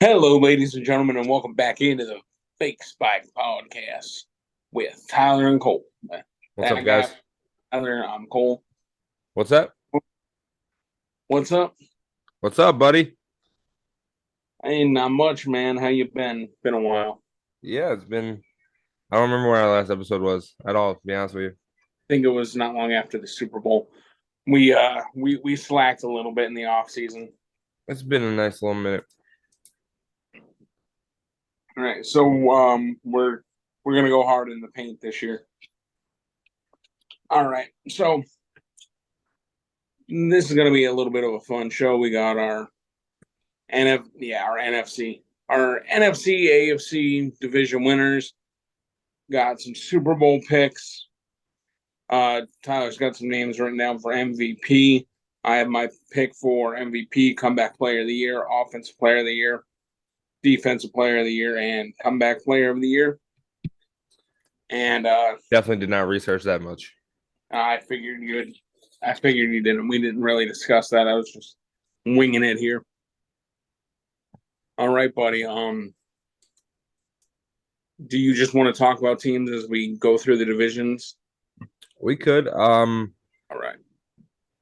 Hello, ladies and gentlemen, and welcome back into the Fake Spike Podcast with Tyler and Cole. What's up, That guy, guys? Tyler, I'm Cole. What's up? What's up? What's up, buddy? Ain't not much, man. How you been? Been a while. Yeah, it's been. I don't remember where our last episode was at all, to be honest with you. I think it was not long after the Super Bowl. We slacked a little bit in the off season. It's been a nice little minute. All right, so we're gonna go hard in the paint this year. All right, so this is gonna be a little bit of a fun show. We got our our NFC, AFC division winners. Got some Super Bowl picks. Tyler's got some names written down for MVP. I have my pick for MVP, comeback player of the year, offensive player of the year, defensive player of the year, and comeback player of the year. And Definitely did not research that much. I figured you'd. I figured you didn't. We didn't really discuss that. I was just winging it here. All right, buddy. Do you just want to talk about teams as we go through the divisions? We could. All right.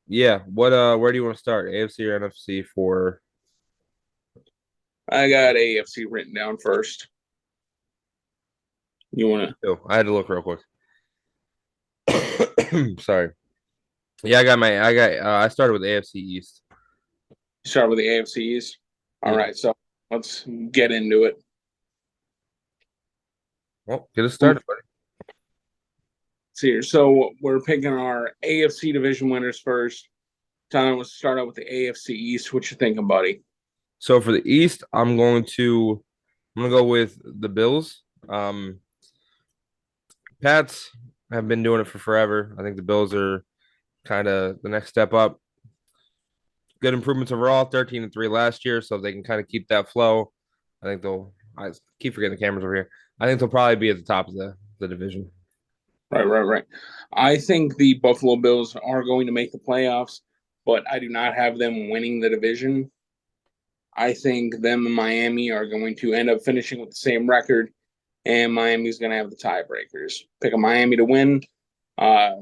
Yeah. Where do you want to start? AFC or NFC for? I got AFC written down first. You want to Oh, I had to look real quick. Sorry. Yeah, I started with AFC East. start with the AFCs? All Yeah. right, so let's get into it. Well, get us Let's started, buddy. see here. So we're picking our AFC division winners first. Tyler, let's start out with the AFC East. What you thinking, buddy? So for the East, I'm gonna go with the Bills. Pats have been doing it for forever. I think the Bills are kind of the next step up. Good improvements overall, 13-3 last year. So if they can kind of keep that flow, I think they'll. I keep forgetting the cameras over here. I think they'll probably be at the top of the division. Right. I think the Buffalo Bills are going to make the playoffs, but I do not have them winning the division. I think them and Miami are going to end up finishing with the same record, and Miami's going to have the tiebreakers. Pick a Miami to win. Uh,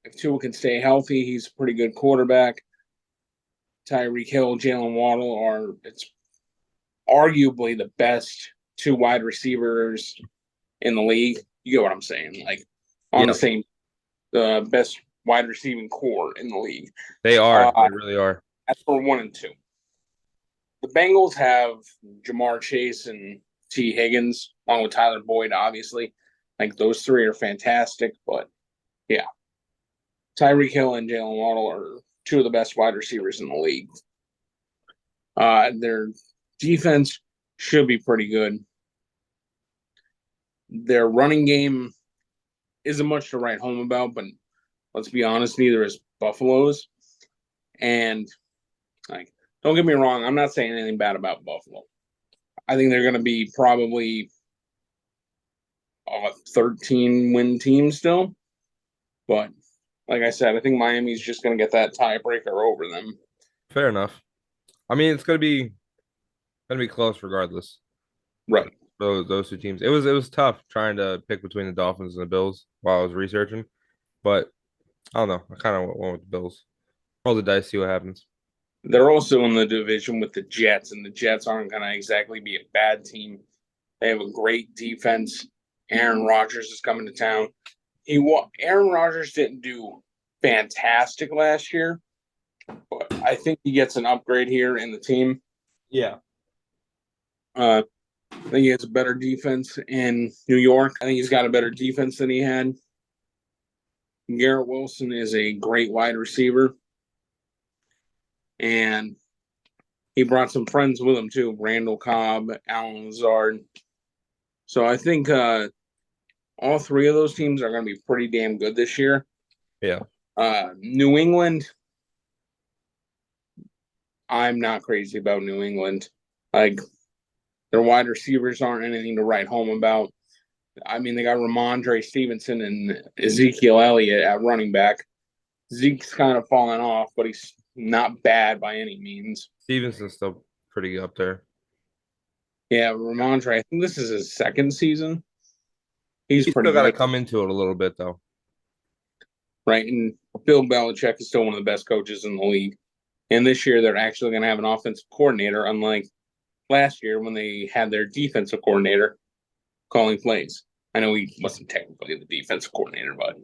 if Tua can stay healthy, he's a pretty good quarterback. Tyreek Hill, Jalen Waddle are it's arguably the best two wide receivers in the league. You get what I'm saying? Like on the Yep, same, the best wide receiving core in the league. they are. Uh, They really are. that's for 1 and 2. The Bengals have Jamar Chase and T. Higgins, along with Tyler Boyd, obviously. Like those three are fantastic, but yeah, Tyreek Hill and Jalen Waddle are two of the best wide receivers in the league. Their defense should be pretty good. Their running game isn't much to write home about, but let's be honest, neither is Buffalo's. And like, don't get me wrong, I'm not saying anything bad about Buffalo. I think they're going to be probably a 13 win team still. But like I said, I think Miami's just going to get that tiebreaker over them. Fair enough. I mean, it's gonna be close regardless. Right. Those two teams. It was tough trying to pick between the Dolphins and the Bills while I was researching, but I don't know. I kind of went with the Bills. Roll the dice, see what happens. They're also in the division with the Jets, and the Jets aren't going to exactly be a bad team. They have a great defense. Aaron Rodgers is coming to town. Aaron Rodgers didn't do fantastic last year, but I think he gets an upgrade here in the team. Yeah. I think he has a better defense in New York. I think he's got a better defense than he had. Garrett Wilson is a great wide receiver, and he brought some friends with him too: Randall Cobb, Alan Lazard. So I think all three of those teams are going to be pretty damn good this year. Yeah. New England, I'm not crazy about New England. Like their wide receivers aren't anything to write home about. I mean, they got Ramondre Stevenson and Ezekiel Elliott at running back. Zeke's kind of fallen off, but he's not bad by any means. Stevenson's still pretty up there. Yeah, Ramondre, I think this is his second season. He's He's still pretty got to good, come into it a little bit though. right? And Bill Belichick is still one of the best coaches in the league. And this year, they're actually going to have an offensive coordinator, unlike last year when they had their defensive coordinator calling plays. I know he wasn't technically the defensive coordinator, but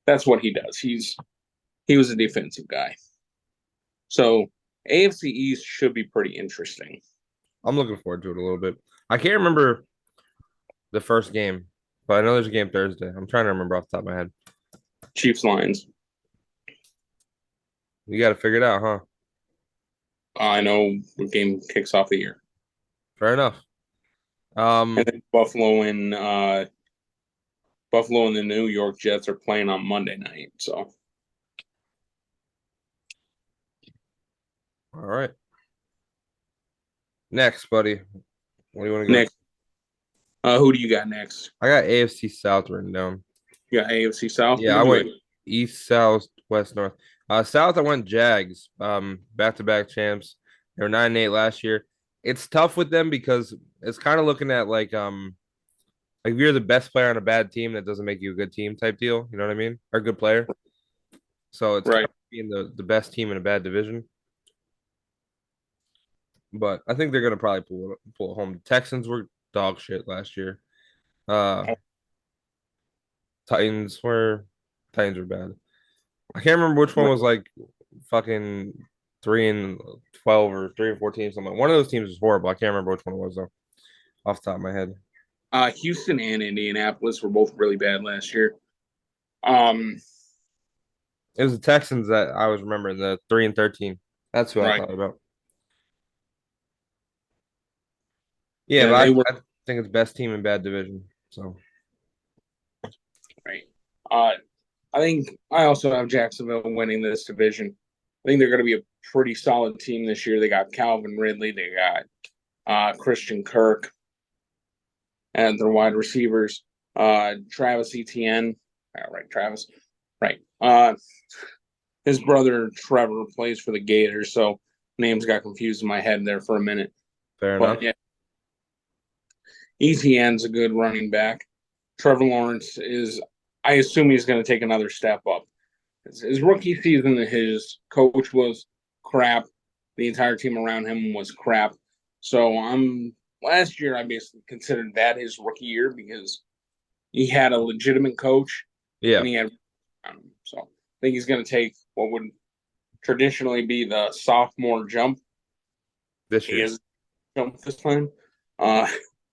that's what he does. He was a defensive guy. So AFC East should be pretty interesting. I'm looking forward to it a little bit. I can't remember the first game, but I know there's a game Thursday. I'm trying to remember off the top of my head. Chiefs Lions. You got to figure it out, huh? I know what game kicks off the year. Fair enough. And then Buffalo and the New York Jets are playing on Monday night. So All right. Next, buddy. What do you want to go? next, who do you got next? I got AFC South written down. You got AFC South. Yeah, What I do you went got? East, South, West, North. South, I went Jags. Back-to-back champs. They were 9-8 last year. It's tough with them because it's kind of looking at like if you're the best player on a bad team, that doesn't make you a good team type deal. You know what I mean? Or a good player. So it's kind Right. of being the best team in a bad division. But I think they're gonna probably pull it home. The Texans were dog shit last year. Uh Titans were Titans were bad. I can't remember which one was like fucking 3-12 or 3-14 something. One of those teams was horrible. I can't remember which one it was though, off the top of my head. Houston and Indianapolis were both really bad last year. Um, It was the Texans that I was remembering, the 3-13. That's who I right. thought about. Yeah, Yeah, they but were I think it's best team in bad division. So right. Uh, I think I also have Jacksonville winning this division. I think they're going to be a pretty solid team this year. They got Calvin Ridley, they got Christian Kirk, and their wide receivers, Travis Etienne. Right, Travis. Right. His brother Trevor plays for the Gators, so names got confused in my head there for a minute. fair But enough. yeah, Etienne's a good running back. Trevor Lawrence is, I assume he's going to take another step up. His rookie season, his coach was crap. The entire team around him was crap. So last year I basically considered that his rookie year because he had a legitimate coach Yeah, and he had so I think he's going to take what would traditionally be the sophomore jump. this He year. is jump this time. Uh,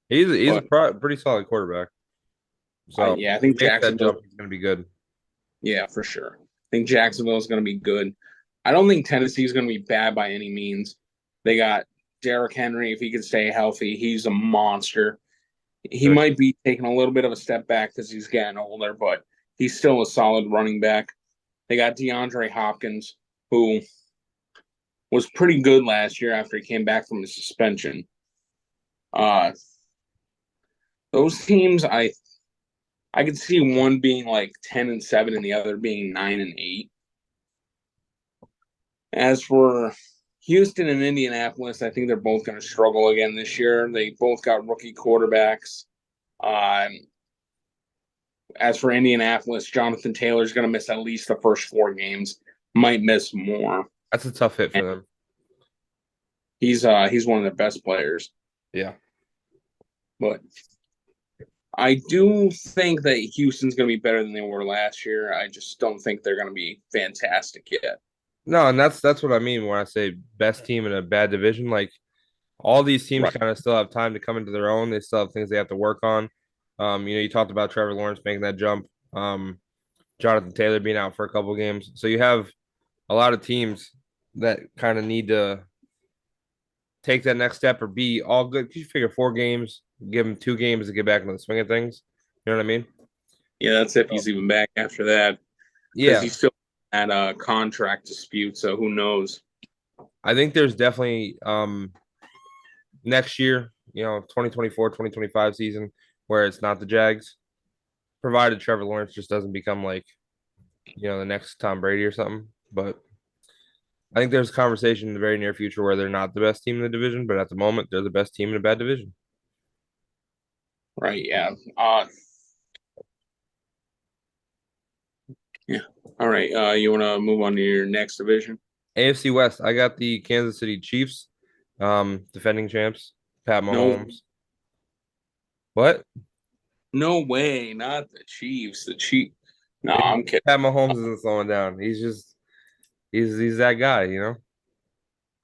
He's a but pretty solid quarterback. So yeah, I he think makes that Jacksonville. jump, he's gonna be good. Yeah, for sure. I think Jacksonville is going to be good. I don't think Tennessee is going to be bad by any means. They got Derrick Henry. If he can stay healthy, he's a monster. He Good. might be taking a little bit of a step back because he's getting older, but he's still a solid running back. They got DeAndre Hopkins, who was pretty good last year after he came back from his suspension. Uh, those teams, I could see one being like 10-7 and the other being 9-8. As for Houston and Indianapolis, I think they're both going to struggle again this year. They both got rookie quarterbacks. Um, as for Indianapolis, Jonathan Taylor's going to miss at least the first 4 games, might miss more. That's a tough hit for And them. he's one of the best players. Yeah. But I do think that Houston's going to be better than they were last year. I just don't think they're going to be fantastic yet. No, and that's what I mean when I say best team in a bad division. Like all these teams Right. kind of still have time to come into their own. They still have things they have to work on. You talked about Trevor Lawrence making that jump. Jonathan Taylor being out for a couple games. So you have a lot of teams that kind of need to take that next step or be all good. You figure 4 games, give them 2 games to get back into the swing of things. You know what I mean? Yeah, that's if So, he's even back after that because yeah, he's still at a contract dispute. So who knows? I think there's definitely next year, 2024, 2025 season where it's not the Jags, provided Trevor Lawrence just doesn't become like, the next Tom Brady or something. But I think there's a conversation in the very near future where they're not the best team in the division, but at the moment they're the best team in a bad division. Right, yeah. Yeah. All right. You want to move on to your next division? AFC West, I got the Kansas City Chiefs, defending champs, Pat No, Mahomes. What? no way. Not the Chiefs. The Chiefs. No, Dude, I'm kidding. Pat Mahomes isn't slowing down. He's that guy, you know?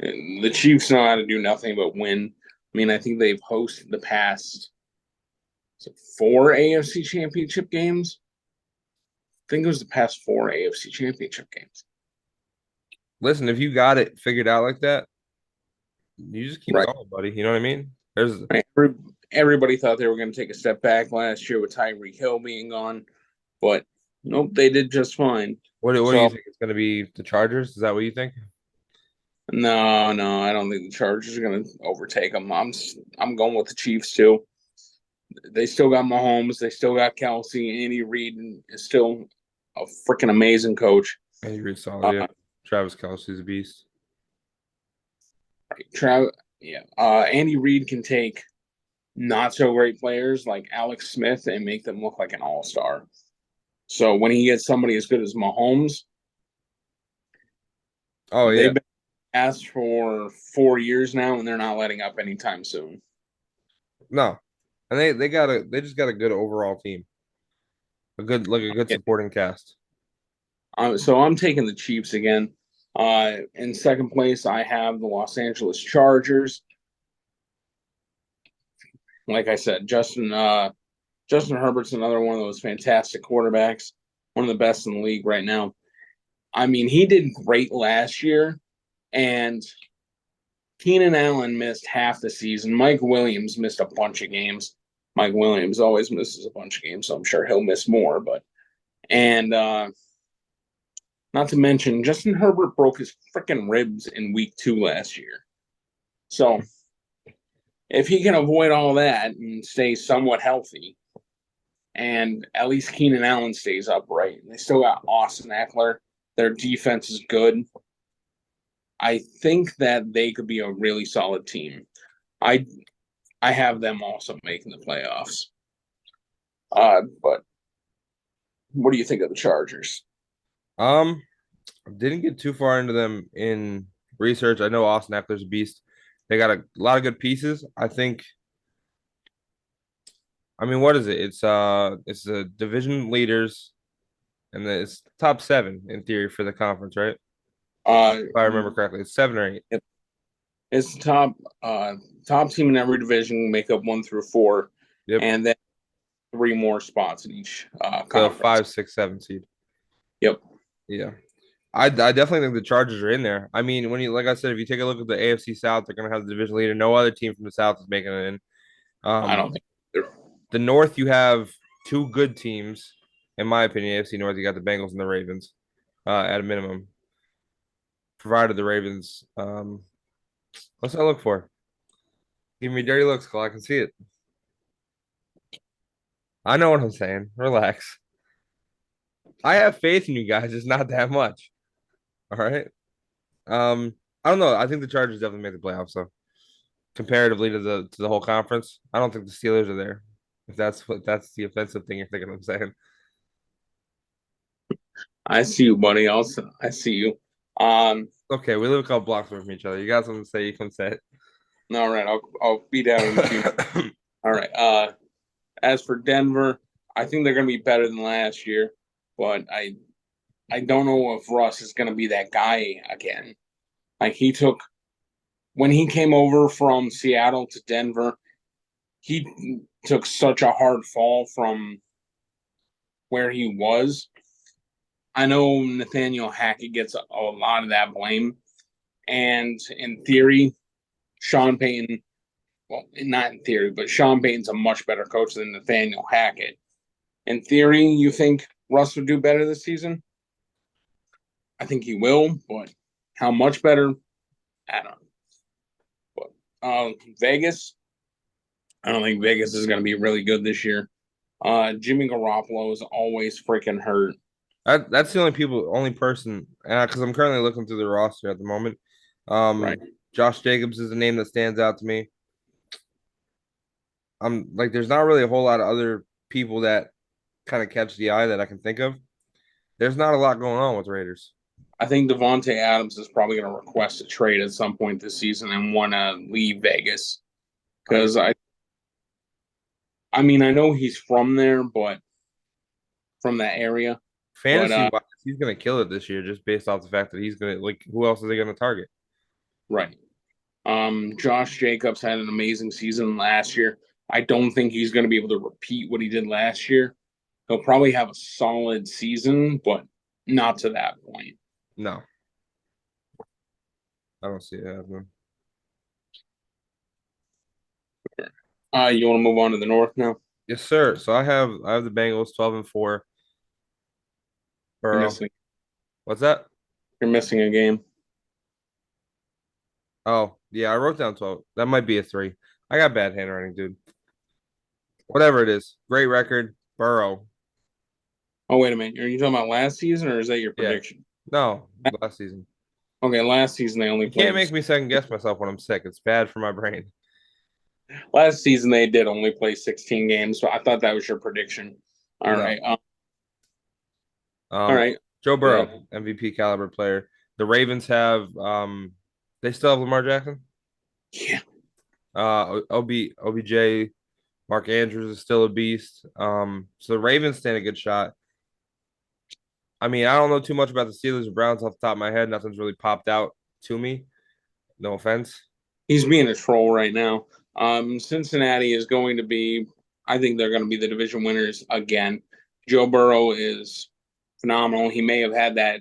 The Chiefs know how to do nothing but win. I mean, I think they've hosted the past four AFC Championship games. I think it was the past four AFC Championship games. Listen, if you got it figured out like that, you just keep Right. going, buddy. You know what I mean? There's Right. Everybody thought they were going to take a step back last year with Tyreek Hill being gone, but nope, they did just fine. what do you So think? It's gonna be the Chargers? Is that what you think? no, no, I don't think the Chargers are going to overtake them. I'm going with the Chiefs too. They still got Mahomes. They still got Kelsey. Andy Reid is still a freaking amazing coach. Andy Reid's solid, yeah. Uh, Travis Kelce's a beast. Yeah. Andy Reid can take not so great players like Alex Smith and make them look like an all star. So when he gets somebody as good as Mahomes, Oh yeah. they've been asked for 4 years now, and they're not letting up anytime soon. No. And they just got a good overall team. A good Yeah. supporting cast. So I'm taking the Chiefs again. In second place, I have the Los Angeles Chargers. Like I said, Justin Herbert's another one of those fantastic quarterbacks, one of the best in the league right now. I mean, he did great last year, and Keenan Allen missed half the season. Mike Williams missed a bunch of games. Mike Williams always misses a bunch of games, so I'm sure he'll miss more. But and not to mention, Justin Herbert broke his freaking ribs in week 2 last year. So if he can avoid all that and stay somewhat healthy, and at least Keenan Allen stays upright, they still got Austin Eckler. Their defense is good. I think that they could be a really solid team. I I have them also making the playoffs. But what do you think of the Chargers? Um, didn't get too far into them in research. I know Austin Eckler's a beast. They got a lot of good pieces. I mean, what is it? It's the division leaders and it's top seven in theory for the conference, right? Uh, If I remember correctly. It's seven or eight. it's the top team in every division, make up 1 through 4, Yep. and then 3 more spots in each The conference. five, six, seven seed. Yep, Yeah. I definitely think the Chargers are in there. I mean, when you like I said, if you take a look at the AFC South, they're gonna have the division leader. No other team from the South is making it in. I Um, don't think they're the North, you have two good teams, in my opinion. AFC North, you got the Bengals and the Ravens, at a minimum. Provided the Ravens, what's that look for? Give me dirty looks, Cole. I can see it. I know what I'm saying. Relax. I have faith in you guys. It's not that much. All right. I don't know. I think the Chargers definitely make the playoffs, though. Comparatively to the whole conference, I don't think the Steelers are there. If that's the offensive thing you're thinking I'm saying. I see you, buddy. I see you. Um, Okay, we live a couple blocks away from each other. You got something to say, you can say all right, I'll be down in a few. it. All right. As for Denver, I think they're going to be better than last year, but I don't know if Russ is going to be that guy again. Like he took when he came over from Seattle to Denver, he took such a hard fall from where he was. I know Nathaniel Hackett gets a lot of that blame, and in theory, Sean Payton. Well, not in theory, but Sean Payton's a much better coach than Nathaniel Hackett. In theory, you think Russ would do better this season? I think he will, but how much better? I don't know. But Vegas, I don't think Vegas is going to be really good this year. Jimmy Garoppolo is always freaking hurt. That's the only person, because I'm currently looking through the roster at the moment. Right. Josh Jacobs is a name that stands out to me. I'm like, there's not really a whole lot of other people that kind of catch the eye that I can think of. There's not a lot going on with Raiders. I think Devontae Adams is probably going to request a trade at some point this season and want to leave Vegas I could because I mean, I know he's from there, but from that area, but fantasy wise, he's gonna kill it this year just based off the fact that he's gonna like who else are they gonna target? right. Josh Jacobs had an amazing season last year. I don't think he's going to be able to repeat what he did last year. He'll probably have a solid season, but not to that point. No, I don't see it happening. You want to move on to the North now? Yes, sir. So I have the Bengals 12-4. You're Burrow. missing. What's that? You're missing a game. Oh, yeah, I wrote down 12. That might be a 3. I got bad handwriting, dude. Whatever it is. Great record. Burrow. Oh, wait a minute. Are you talking about last season, or is that your Yeah. prediction? No, last season. Okay, last season they only You can't played. make me second guess myself when I'm sick. It's bad for my brain. Last season they did only play 16 games, so I thought that was your prediction. All No. right. All right. Joe Yeah. Burrow, MVP caliber player. The Ravens have they still have Lamar Jackson. Yeah. OBJ, Mark Andrews is still a beast. So the Ravens stand a good shot. I mean, I don't know too much about the Steelers or Browns off the top of my head. Nothing's really popped out to me. No offense. He's being a troll right now. Cincinnati is going to be, I think they're going to be the division winners again. Joe Burrow is phenomenal. He may have had that,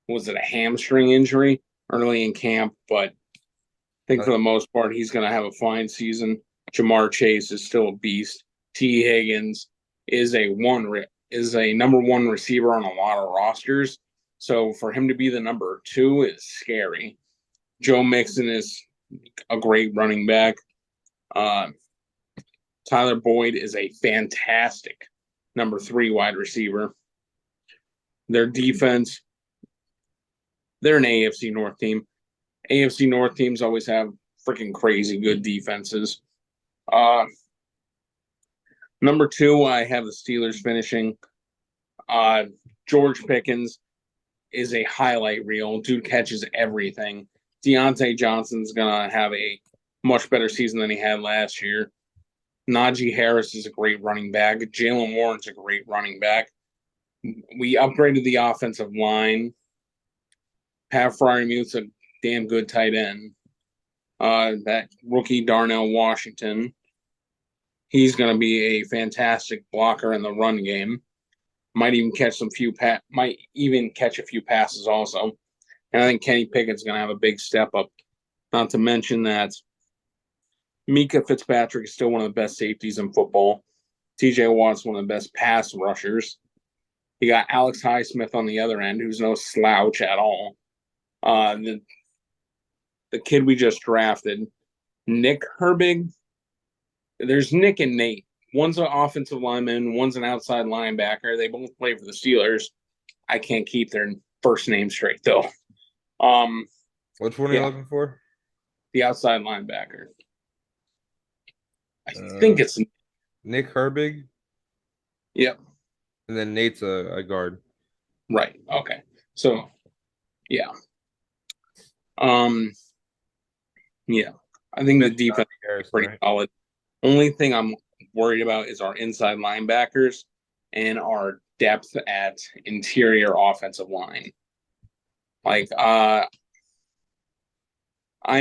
was it a hamstring injury early in camp, but I think for the most part, he's going to have a fine season. Jamar Chase is still a beast. T. Higgins is a number one receiver on a lot of rosters. So for him to be the number two is scary. Joe Mixon is a great running back. Uh, Tyler Boyd is a fantastic number three wide receiver. Their defense, they're an AFC North team. AFC North teams always have freaking crazy good defenses. Uh, Number two, I have the Steelers finishing. Uh, George Pickens is a highlight reel. Dude catches everything. Deontay Johnson's going to have a much better season than he had last year. Najee Harris is a great running back. Jalen Warren's a great running back. We upgraded the offensive line. Pat Fryermuth's a damn good tight end. That rookie Darnell Washington, he's going to be a fantastic blocker in the run game. Might even catch a few passes also. And I think Kenny Pickett's going to have a big step up. Not to mention that Mika Fitzpatrick is still one of the best safeties in football. TJ Watt's one of the best pass rushers. You got Alex Highsmith on the other end, who's no slouch at all. The kid we just drafted, Nick Herbig. There's Nick and Nate. One's an offensive lineman, one's an outside linebacker. They both play for the Steelers. I can't keep their first name straight though. Which one are you looking for? The outside linebacker. I think it's Nick Herbig. Yep. And then Nate's a guard. Right. Okay. So, yeah. Yeah. I think the defense is pretty solid. Only thing I'm worried about is our inside linebackers and our depth at interior offensive line. Like, I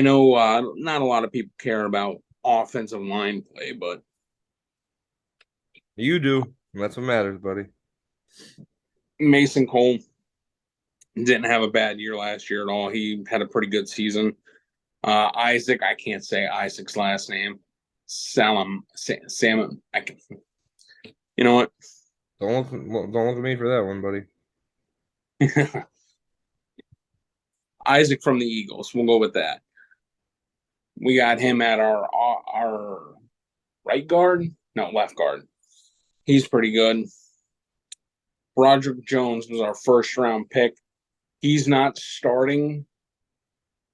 know not a lot of people care about offensive line play, but you do. That's what matters, buddy. Mason Cole didn't have a bad year last year at all. He had a pretty good season. Isaac, I can't say Isaac's last name. Salmon. I can. You know what? Don't look at me for that one, buddy. Isaac from the Eagles. We'll go with that. We got him at our right guard. No, left guard. He's pretty good. Broderick Jones was our first round pick. He's not starting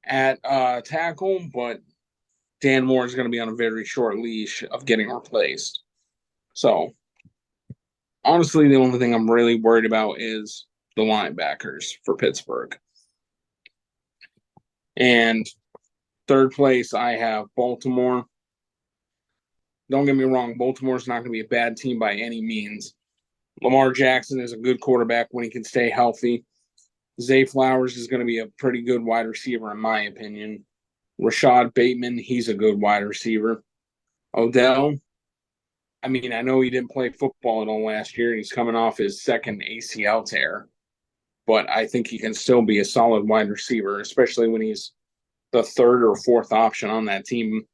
at tackle, but Dan Moore is going to be on a very short leash of getting replaced. So, honestly, the only thing I'm really worried about is the linebackers for Pittsburgh. And third place, I have Baltimore. Don't get me wrong, Baltimore's not going to be a bad team by any means. Lamar Jackson is a good quarterback when he can stay healthy. Zay Flowers is going to be a pretty good wide receiver, in my opinion. Rashad Bateman, he's a good wide receiver. Odell, I mean, I know he didn't play football at all last year. He's coming off his second ACL tear, but I think he can still be a solid wide receiver, especially when he's the third or fourth option on that team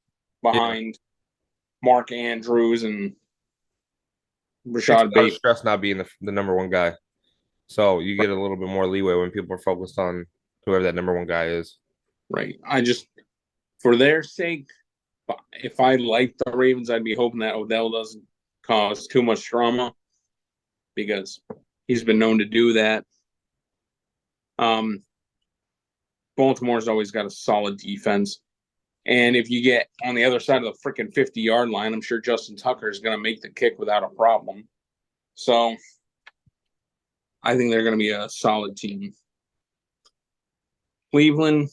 Yeah. behind Mark Andrews and Takes Rashad a lot of Bateman. stress not being the number one guy. So you get a little bit more leeway when people are focused on whoever that number one guy is. Right. I just, for their sake, if I like the Ravens, I'd be hoping that Odell doesn't cause too much drama because he's been known to do that. Baltimore's always got a solid defense. And if you get on the other side of the freaking 50-yard line, I'm sure Justin Tucker is going to make the kick without a problem. So I think they're going to be a solid team. Cleveland,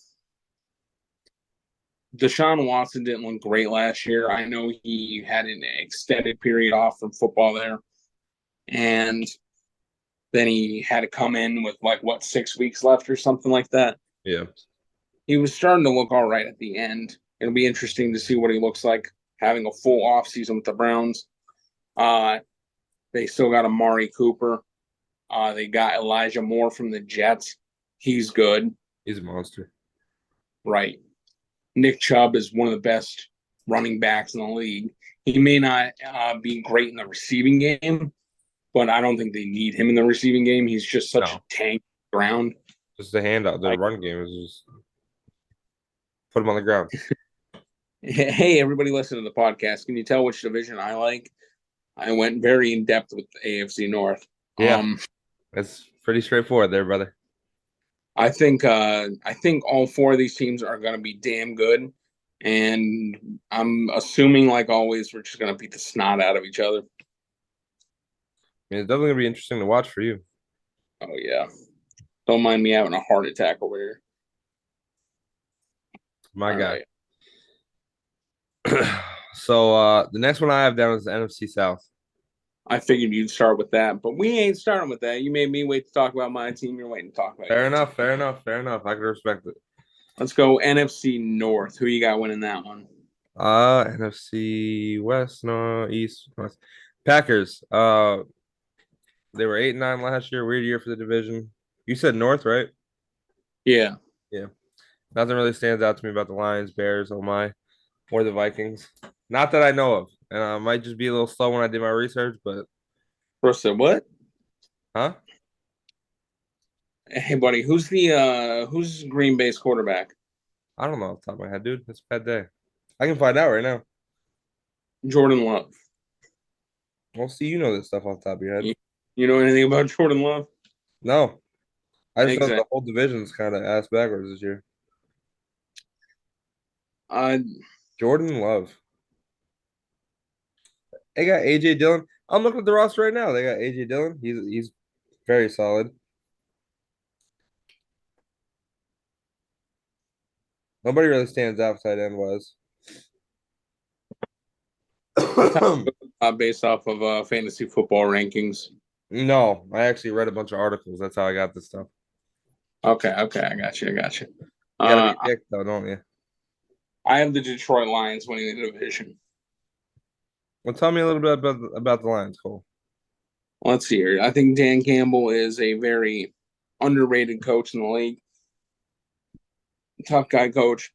Deshaun Watson didn't look great last year. I know he had an extended period off from football there. And then he had to come in with 6 weeks left or something like that. Yeah. He was starting to look all right at the end. It'll be interesting to see what he looks like having a full offseason with the Browns. They still got Amari Cooper. They got Elijah Moore from the Jets. He's good. He's a monster. Right. Nick Chubb is one of the best running backs in the league. He may not be great in the receiving game, but I don't think they need him in the receiving game. He's just such a tank ground. Just the handout. The run game is just put him on the ground. Hey, everybody listen to the podcast. Can you tell which division I like? I went very in depth with AFC North. Yeah. It's pretty straightforward there, brother. I think all four of these teams are going to be damn good, and I'm assuming, like always, we're just going to beat the snot out of each other. I mean, it's definitely gonna be interesting to watch for you. Oh yeah, don't mind me having a heart attack over here. My All guy. right. So the next one I have down is the NFC South. I figured you'd start with that, but we ain't starting with that. You made me wait to talk about my team. You're waiting to talk about Fair your enough, team. fair enough, fair enough. I can respect it. Let's go NFC North. Who you got winning that one? NFC West, no, East, West. Packers. They were 8-9 last year. Weird year for the division. You said North, right? Yeah. Yeah. Nothing really stands out to me about the Lions, Bears, oh my, or the Vikings. Not that I know of. And I might just be a little slow when I did my research, but Bruce said what? huh? Hey buddy, who's Green Bay's quarterback? I don't know off the top of my head, dude. It's a bad day. I can find out right now. Jordan Love. Well, see, you know this stuff off the top of your head. You know anything about Jordan Love? No. I just know Exactly. the whole division's kind of ass backwards this year. Uh, Jordan Love. They got AJ Dillon. I'm looking at the roster right now. They got AJ Dillon. He's very solid. Nobody really stands out tight end was. based off of fantasy football rankings. No, I actually read a bunch of articles. That's how I got this stuff. Okay, I got you. You gotta be picked though, don't you? I have the Detroit Lions winning the division. Well, tell me a little bit about the Lions, Cole. Let's see here. I think Dan Campbell is a very underrated coach in the league. Tough guy coach.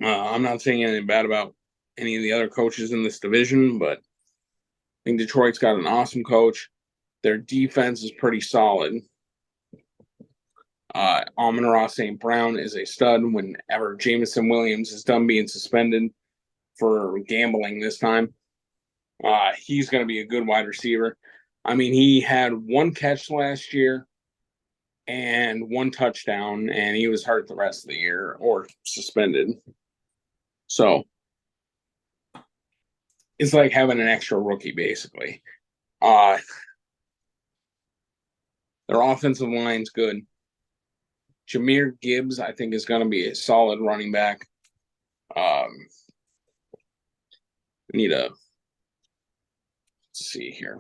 I'm not saying anything bad about any of the other coaches in this division, but I think Detroit's got an awesome coach. Their defense is pretty solid. Amon-Ra St. Brown is a stud whenever Jameson Williams is done being suspended for gambling this time. He's going to be a good wide receiver. I mean, he had one catch last year and one touchdown, and he was hurt the rest of the year or suspended. So it's like having an extra rookie, basically. Uh, their offensive line's good. Jameer Gibbs, I think, is going to be a solid running back. Um, need a see here.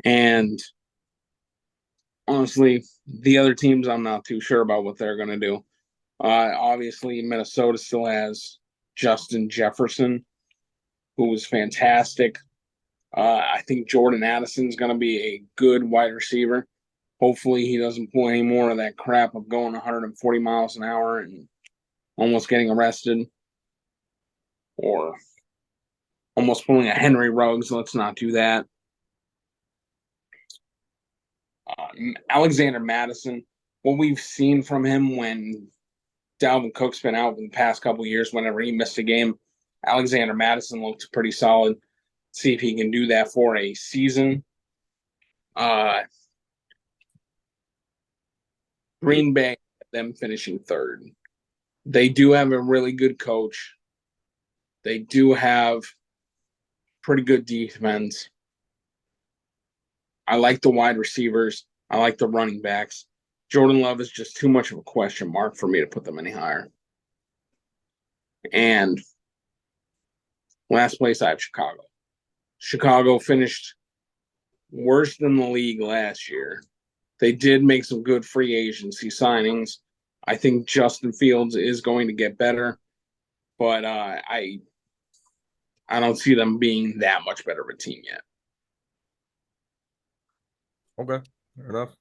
And honestly, the other teams, I'm not too sure about what they're going to do. Obviously, Minnesota still has Justin Jefferson, who was fantastic. I think Jordan Addison's going to be a good wide receiver. Hopefully, he doesn't pull any more of that crap of going 140 miles an hour and almost getting arrested or almost pulling a Henry Ruggs. Let's not do that. Alexander Madison, what we've seen from him when Dalvin Cook's been out in the past couple of years, whenever he missed a game, Alexander Madison looks pretty solid. See if he can do that for a season. Green Bay, them finishing third. They do have a really good coach. They do have pretty good defense. I like the wide receivers. I like the running backs. Jordan Love is just too much of a question mark for me to put them any higher. And last place, I have Chicago. Chicago finished worse than the league last year. They did make some good free agency signings. I think Justin Fields is going to get better, but I don't see them being that much better of a team yet. Okay, fair enough.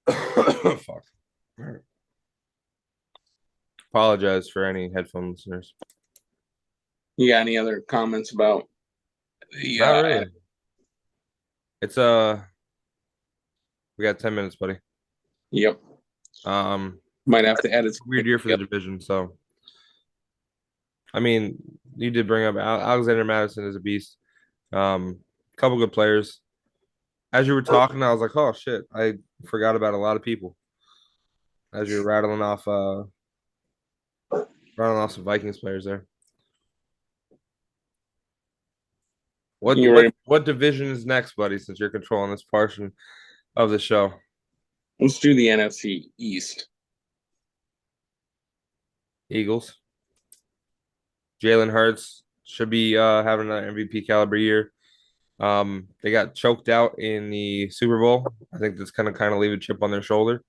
Fuck. All right. Apologize for any headphone listeners. You got any other comments about the? Not really. It's we got 10 minutes, buddy. Yep. Might have to edit. Weird year for the division, so I mean, you did bring up Alexander Madison is a beast. Couple good players. As you were talking, I was like, oh shit, I forgot about a lot of people. As you're rattling off some Vikings players there. What You what ready? what division is next, buddy? Since you're controlling this portion of the show, Let's do the NFC East. Eagles. Jalen Hurts should be having an MVP caliber year. They got choked out in the Super Bowl. I think that's kind of leave a chip on their shoulder.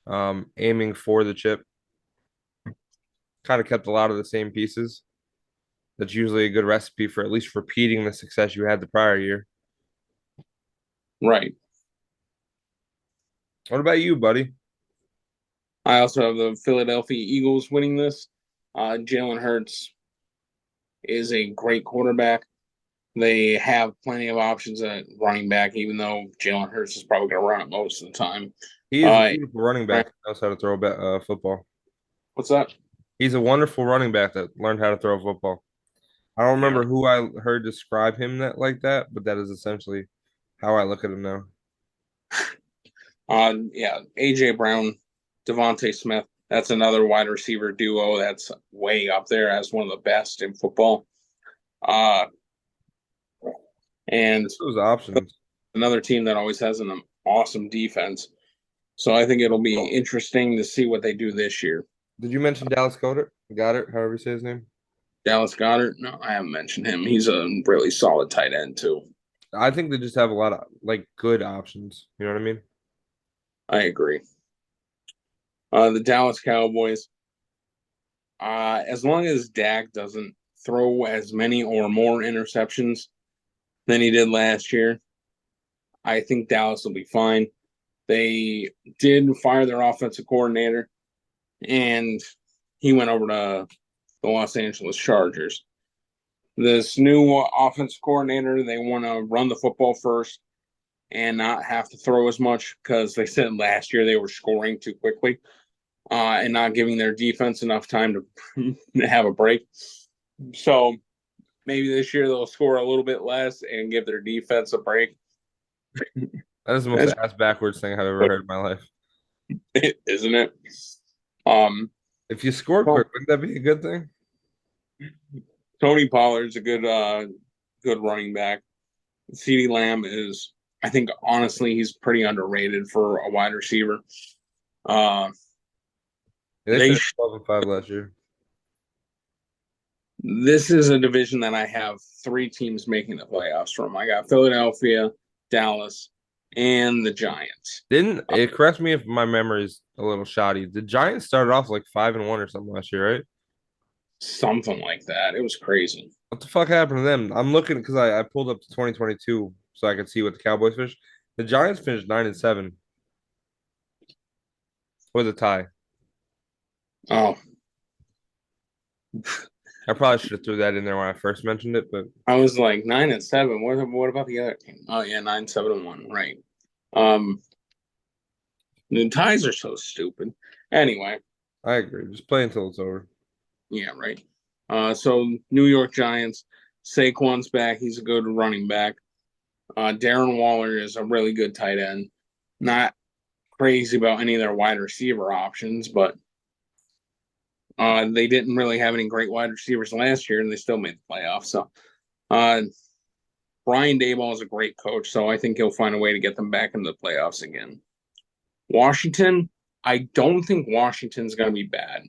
Aiming for the chip. Kind of kept a lot of the same pieces. That's usually a good recipe for at least repeating the success you had the prior year. Right. What about you, buddy? I also have the Philadelphia Eagles winning this. Jalen Hurts is a great quarterback. They have plenty of options at running back, even though Jalen Hurts is probably going to run it most of the time. He is a beautiful running back that knows how to throw football. What's that? He's a wonderful running back that learned how to throw football. I don't remember who I heard describe him like that, but that is essentially how I look at him now. AJ Brown, Devontae Smith. That's another wide receiver duo that's way up there as one of the best in football. And those options. Another team that always has an awesome defense. So I think it'll be interesting to see what they do this year. Did you mention Dallas Goedert? Goddard, however you say his name? Dallas Goedert? No, I haven't mentioned him. He's a really solid tight end too. I think they just have a lot of good options. You know what I mean? I agree. The Dallas Cowboys. As long as Dak doesn't throw as many or more interceptions than he did last year, I think Dallas will be fine. They did fire their offensive coordinator, and he went over to the Los Angeles Chargers. This new offensive coordinator, they want to run the football first and not have to throw as much because they said last year they were scoring too quickly and not giving their defense enough time to have a break. So maybe this year they'll score a little bit less and give their defense a break. That is the most ass backwards thing I've ever heard in my life. Isn't it? If you score Well, quick, wouldn't that be a good thing? Tony Pollard's a good running back. CeeDee Lamb is, I think, honestly, he's pretty underrated for a wide receiver. Uh, Yeah, they they finished sh- 12-5 last year. this is a division that I have three teams making the playoffs from. I got Philadelphia, Dallas, and the Giants. Didn't it? Correct me if my memory is a little shoddy. The Giants started off like 5-1 or something last year, right? Something like that. It was crazy. What the fuck happened to them? I'm looking because I pulled up to 2022 so I could see what the Cowboys finished. The Giants finished 9-7 with a tie. Oh, I probably should have threw that in there when I first mentioned it, but I was like 9-7. What about the other team? Oh yeah, 9-7-1. Right. Um, the ties are so stupid. Anyway, I agree. Just play until it's over. yeah, right. So New York Giants, Saquon's back. He's a good running back. Darren Waller is a really good tight end. Not crazy about any of their wide receiver options, but they didn't really have any great wide receivers last year, and they still made the playoffs. So uh, Brian Daboll is a great coach, so I think he'll find a way to get them back into the playoffs again. Washington, I don't think Washington's going to be bad.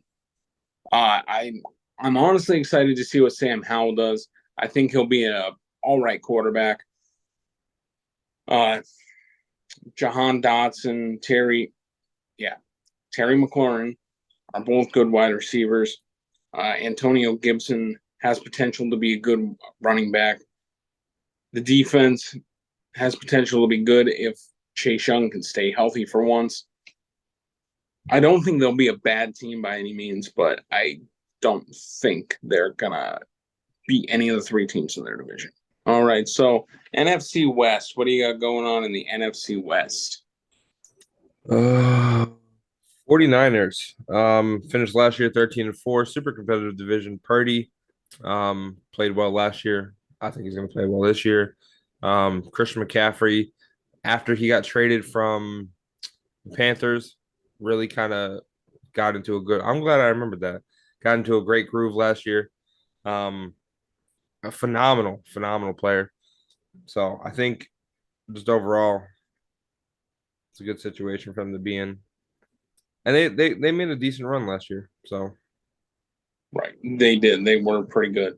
I'm honestly excited to see what Sam Howell does. I think he'll be a all right quarterback. Uh, Jahan Dotson, Terry McLaurin are both good wide receivers. Antonio Gibson has potential to be a good running back. The defense has potential to be good if Chase Young can stay healthy for once. I don't think they'll be a bad team by any means, but I don't think they're gonna beat any of the three teams in their division. All right, so NFC West. What do you got going on in the NFC West? Uh, 49ers finished last year 13-4, super competitive division. Purdy played well last year. I think he's going to play well this year. Christian McCaffrey, after he got traded from the Panthers, really kind of got into a good. I'm glad I remembered that. Got into a great groove last year. Um, a phenomenal player. So I think just overall, it's a good situation for them to be in. And they made a decent run last year. So Right, they did. They were pretty good.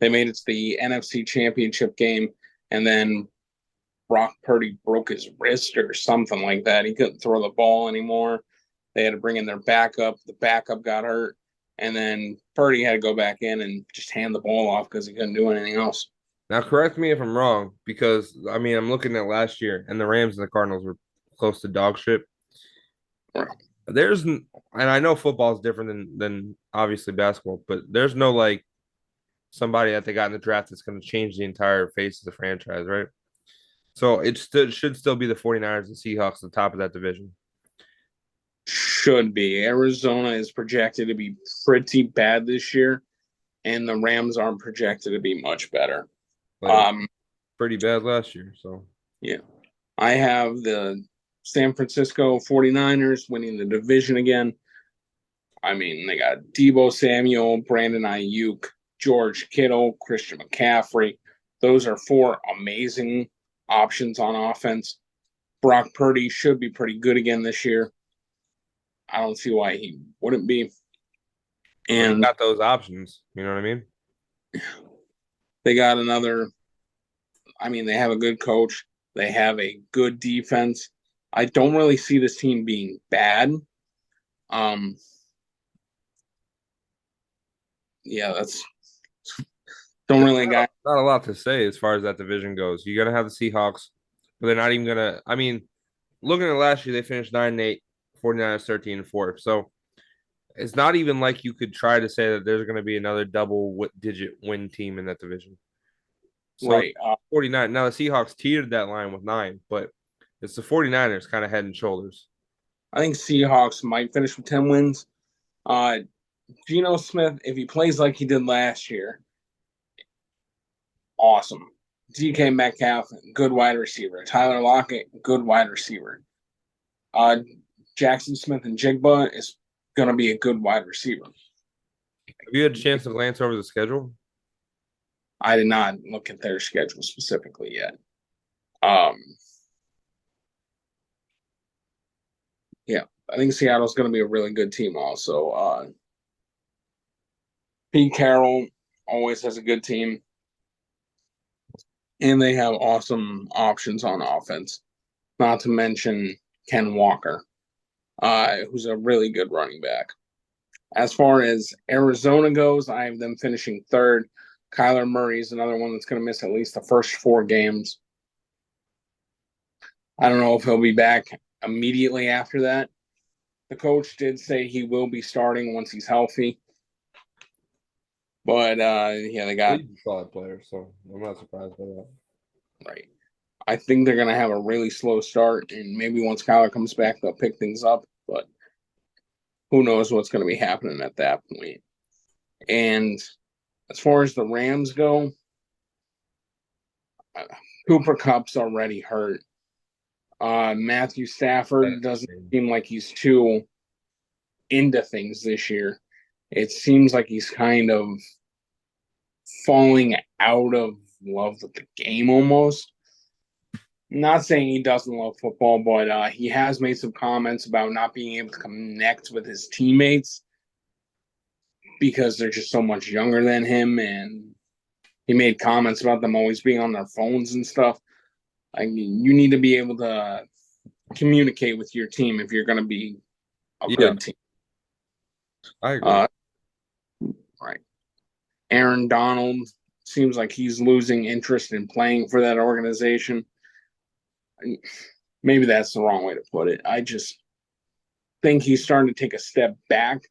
They made it to the NFC Championship game, and then Brock Purdy broke his wrist or something like that. He couldn't throw the ball anymore. They had to bring in their backup. The backup got hurt, and then Purdy had to go back in and just hand the ball off because he couldn't do anything else. now correct me if I'm wrong, because I mean I'm looking at last year and the Rams and the Cardinals were close to dog shit. And I know football is different than obviously basketball, but there's no like somebody that they got in the draft that's going to change the entire face of the franchise, right? So should still be the 49ers and Seahawks at the top of that division. Should be. Arizona is projected to be pretty bad this year, and the Rams aren't projected to be much better. But it was Um, pretty bad last year. So yeah. I have the San Francisco 49ers winning the division again. I mean, they got Debo Samuel, Brandon Ayuk, George Kittle, Christian McCaffrey. Those are four amazing options on offense. Brock Purdy should be pretty good again this year. I don't see why he wouldn't be. well, you And got those options. You know what I mean? they got another, I mean, they have a good coach. They have a good defense. I don't really see this team being bad. Um, yeah, that's don't really got Not a lot to say as far as that division goes. You're gonna have the Seahawks, but they're not even gonna. I mean, looking at last year, they finished 9-8, 49ers 13-4. So it's not even like you could try to say that there's going to be another digit win team in that division. So right. 49. Now the Seahawks teetered that line with 9, but it's the 49ers kind of head and shoulders. I think Seahawks might finish with 10 wins. Uh, Geno Smith, if he plays like he did last year, awesome. DK Metcalf, good wide receiver. Tyler Lockett, good wide receiver. Uh, Jackson Smith and Jigba is going to be a good wide receiver. Have you had a chance to glance over the schedule? I did not look at their schedule specifically yet. Um, yeah, I think Seattle's going to be a really good team. Also, Pete Carroll always has a good team, and they have awesome options on offense. Not to mention Ken Walker, who's a really good running back. As far as Arizona goes, I have them finishing third. Kyler Murray is another one that's going to miss at least the first 4 games. I don't know if he'll be back immediately after that. The coach did say he will be starting once he's healthy. But yeah, they got He's a solid player, so I'm not surprised by that. right. I think they're going to have a really slow start, and maybe once Kyler comes back, they'll pick things up. But who knows what's going to be happening at that point. And as far as the Rams go, Cooper Kupp's already hurt. Matthew Stafford doesn't seem like he's too into things this year. It seems like he's kind of falling out of love with the game almost. Not saying he doesn't love football, but he has made some comments about not being able to connect with his teammates because they're just so much younger than him. And he made comments about them always being on their phones and stuff. I mean, you need to be able to communicate with your team if you're going to be a Yeah, good team. I agree. Right. Aaron Donald seems like he's losing interest in playing for that organization. Maybe that's the wrong way to put it. I just think he's starting to take a step back.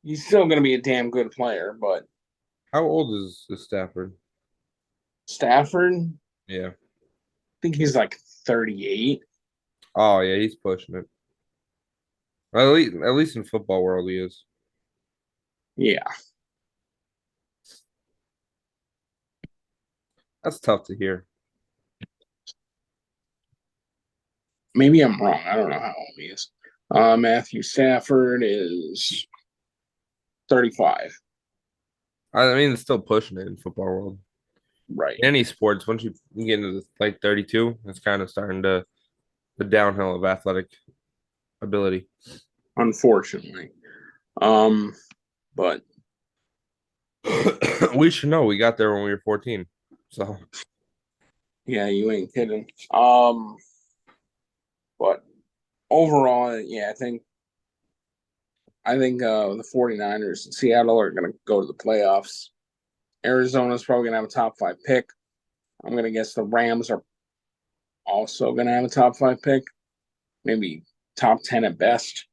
He's still going to be a damn good player, but How old is Stafford? Stafford, I Yeah. think he's like 38. Oh yeah, he's pushing it. At least in football world, he is. Yeah, That's tough to hear. maybe I'm wrong. I don't know how old he is. Matthew Stafford is 35. I mean, it's still pushing it in football world. Right. In any sports, once you get into like 32, it's kind of starting to the downhill of athletic ability. Unfortunately. Um, but We should know. We got there when we were 14. So yeah, you ain't kidding. But overall, yeah, I think the 49ers and Seattle are going to go to the playoffs. Arizona's probably going to have a top 5 pick. I'm going to guess the Rams are also going to have a top 5 pick. Maybe top 10 at best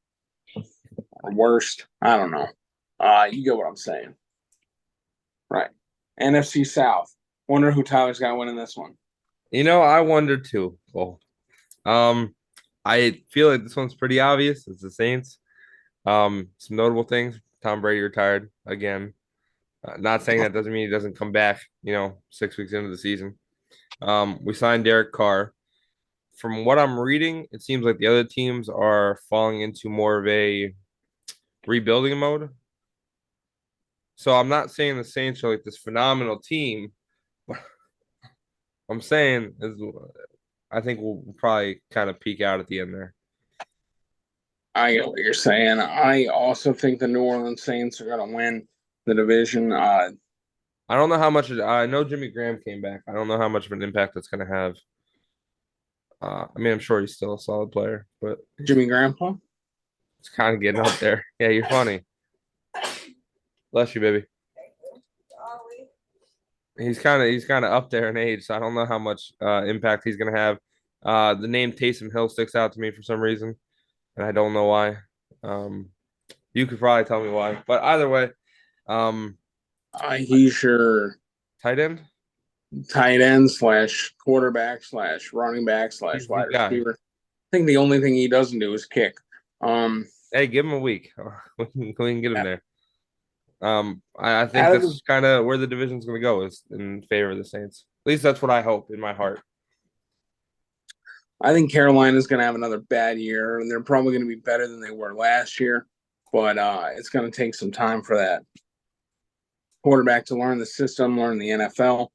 or worst. I don't know. You get what I'm saying. Right. NFC South. Wonder who Tyler's got winning this one. I wonder too. Well, um, I feel like this one's pretty obvious. It's the Saints. Some notable things. Tom Brady retired again. Not saying that doesn't mean he doesn't come back, 6 weeks into the season. We signed Derek Carr. From what I'm reading, it seems like the other teams are falling into more of a rebuilding mode. So I'm not saying the Saints are like this phenomenal team. I'm saying is I think we'll probably kind of peak out at the end there. I get what you're saying. I also think the New Orleans Saints are going to win the division. I don't know how much I know Jimmy Graham came back. I don't know how much of an impact that's going to have. I mean, I'm sure he's still a solid player, but Jimmy Grandpa. it's kind of getting up there. Yeah, you're funny. Bless you, baby. He's kind of up there in age, so I don't know how much impact he's gonna have. The name Taysom Hill sticks out to me for some reason, and I don't know why. You could probably tell me why, but either way, um, He's your tight end, tight end slash quarterback slash running back slash he's the wide guy. receiver. I think the only thing he doesn't do is kick. Um, Hey, give him a week. We can get him there. I think out of that's the, kind of where the division's gonna go is in favor of the Saints. At least that's what I hope in my heart. I think Carolina's going to have another bad year, and they're probably going to be better than they were last year. But it's going to take some time for that quarterback to learn the system, learn the NFL.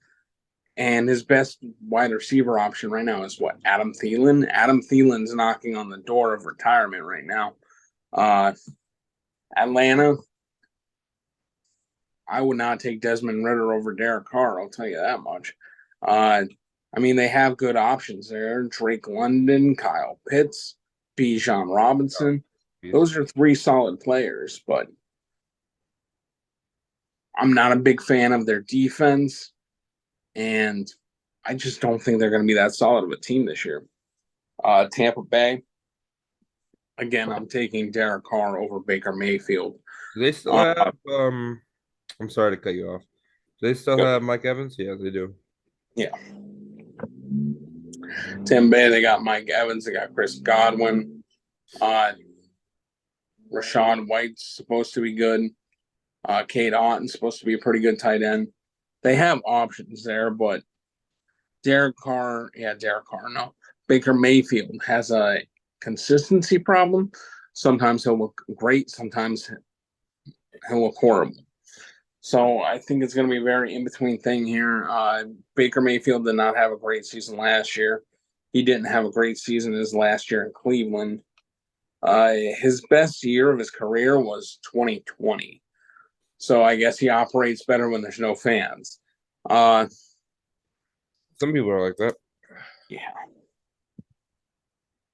And his best wide receiver option right now is what? Adam Thielen. Adam Thielen's knocking on the door of retirement right now. Uh, Atlanta, I would not take Desmond Ritter over Derek Carr. I'll tell you that much. Uh, I mean, they have good options there. Drake London, Kyle Pitts, Bijan Robinson. Those are three solid players, but I'm not a big fan of their defense. And I just don't think they're going to be that solid of a team this year. Tampa Bay, again, I'm taking Derek Carr over Baker Mayfield. Do they still have I'm sorry to cut you off. Do they still have Mike Evans? Yeah, they do. Yeah. Tampa Bay, they got Mike Evans, they got Chris Godwin. Rashad White's supposed to be good. Cade Otton's supposed to be a pretty good tight end. They have options there, but Derek Carr, no. Baker Mayfield has a consistency problem. Sometimes he'll look great, sometimes he'll look horrible. So I think it's going to be a very in between thing here. Baker Mayfield did not have a great season last year. He didn't have a great season his last year in Cleveland. His best year of his career was 2020. So I guess he operates better when there's no fans. Some people are like that. Yeah.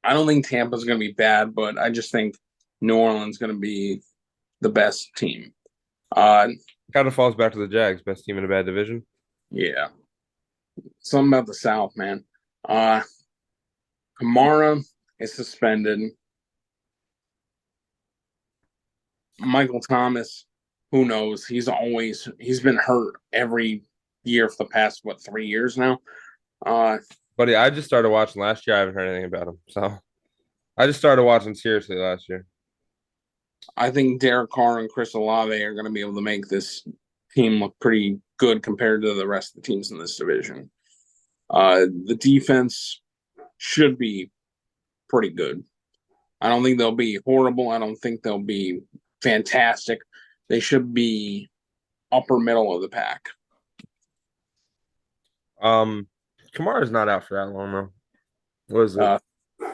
I don't think Tampa's going to be bad, but I just think New Orleans is going to be the best team. Kind of falls back to the Jags, best team in a bad division. Yeah. Something about the South, man. Kamara is suspended. Michael Thomas, who knows? He's been hurt every year for the past 3 years now. Buddy, I just started watching last year. I haven't heard anything about him. So I just started watching seriously last year. I think Derek Carr and Chris Olave are going to be able to make this team look pretty good compared to the rest of the teams in this division. The defense should be pretty good. I don't think they'll be horrible. I don't think they'll be fantastic. They should be upper middle of the pack. Kamara's not out for that long though. What is it?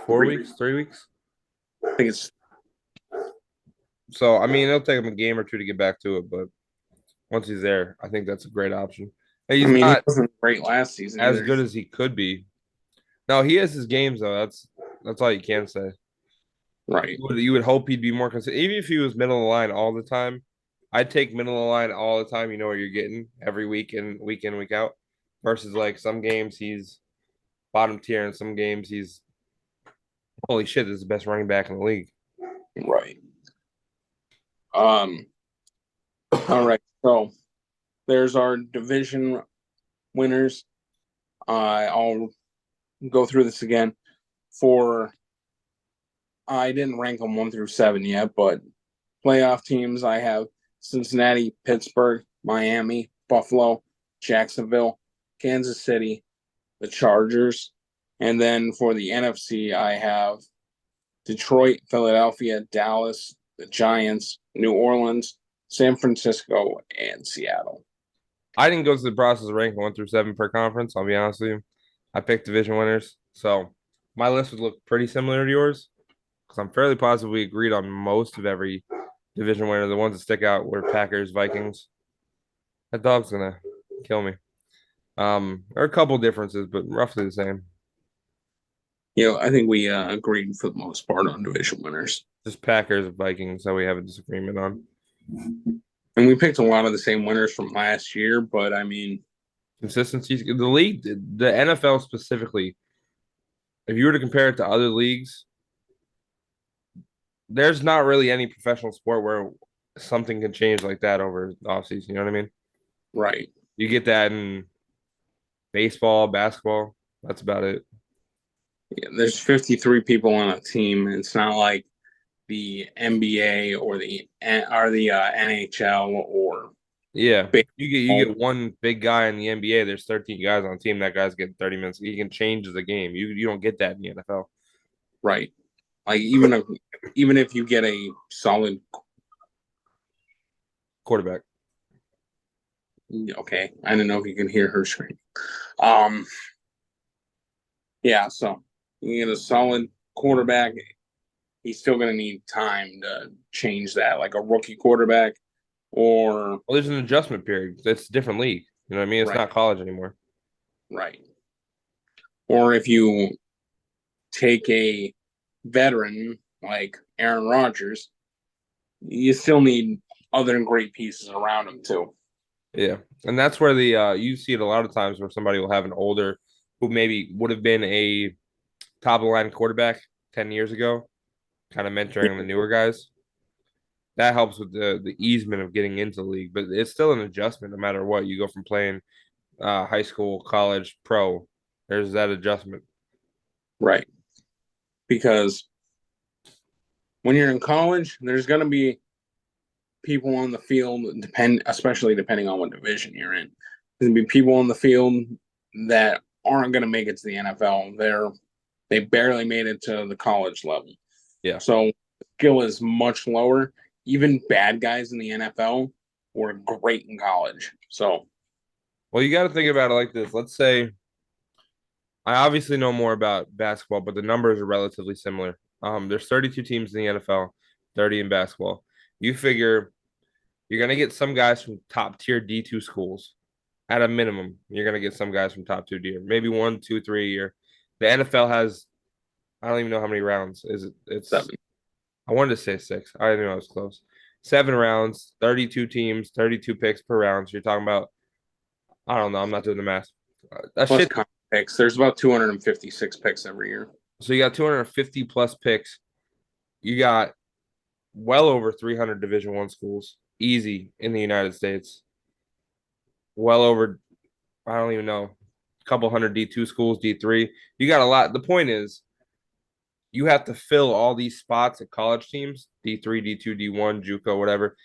4 weeks? 3 weeks? I think it's so. I mean, it'll take him a game or two to get back to it, but once he's there, I think that's a great option. He's he not wasn't great last season as either. good as he could be. No, he has his games though. That's all you can say. Right. You would hope he'd be more consistent. Even if he was middle of the line all the time, I'd take middle of the line all the time. You know what you're getting every week and week in, week out. Versus like some games he's bottom tier, and some games he's holy shit, this is the best running back in the league. Right. All right. So there's our division winners. I'll go through this again. I didn't rank them 1 through 7 yet, but playoff teams I have Cincinnati, Pittsburgh, Miami, Buffalo, Jacksonville, Kansas City, the Chargers, and then for the NFC I have Detroit, Philadelphia, Dallas, the Giants, New Orleans, San Francisco, and Seattle. I didn't go through the process of ranking 1 through 7 per conference. I'll be honest with you. I picked division winners, so my list would look pretty similar to yours because I'm fairly positive we agreed on most of every division winner. The ones that stick out were Packers, Vikings. That dog's gonna kill me. There are a couple differences, but roughly the same. I think we agreed for the most part on division winners. Just Packers and Vikings that we have a disagreement on. And we picked a lot of the same winners from last year, but I mean, consistency. The league, the NFL specifically, if you were to compare it to other leagues, there's not really any professional sport where something can change like that over the offseason. You know what I mean? Right. You get that in baseball, basketball. That's about it. Yeah, there's 53 people on a team. It's not like the NBA or the NHL or Yeah. big. You get one big guy in the NBA. There's 13 guys on the team. That guy's getting 30 minutes. He can change the game. You don't get that in the NFL. Right. Like even if you get a solid, Quarterback. okay, I don't know if you can hear her scream. Um, yeah, so you get a solid quarterback. He's still going to need time to change that, like a rookie quarterback, or Well, there's an adjustment period. It's a different league. You know what I mean? It's right, not college anymore. right, or if you take a veteran like Aaron Rodgers, you still need other great pieces around him too. Yeah. And that's where the you see it a lot of times where somebody will have an older who maybe would have been a top of the line quarterback 10 years ago, kind of mentoring the newer guys. That helps with the easement of getting into the league, but it's still an adjustment no matter what. You go from playing high school, college, pro. There's that adjustment. Right, because when you're in college, there's going to be people on the field, especially depending on what division you're in. There's going to be people on the field that aren't going to make it to the NFL. They barely made it to the college level. Yeah. So skill is much lower. Even bad guys in the NFL were great in college. So Well, you got to think about it like this. Let's say I obviously know more about basketball, but the numbers are relatively similar. There's 32 teams in the NFL, 30 in basketball. You figure you're gonna get some guys from top tier D2 schools. At a minimum, you're gonna get some guys from top two tier, maybe one, two, three a year. The NFL has I don't even know how many rounds. Is it? It's 7. I wanted to say six. I didn't know I was close. 7 rounds, 32 teams, 32 picks per round. So you're talking about I don't know. I'm not doing the math. That Plus shit. con picks. There's about 256 picks every year. So you got 250 plus picks. You got well over 300 Division One schools, easy in the United States. Well over, I don't even know, a couple hundred D2 schools, D3. You got a lot. The point is, you have to fill all these spots at college teams, D3, D2, D1, JUCO, whatever.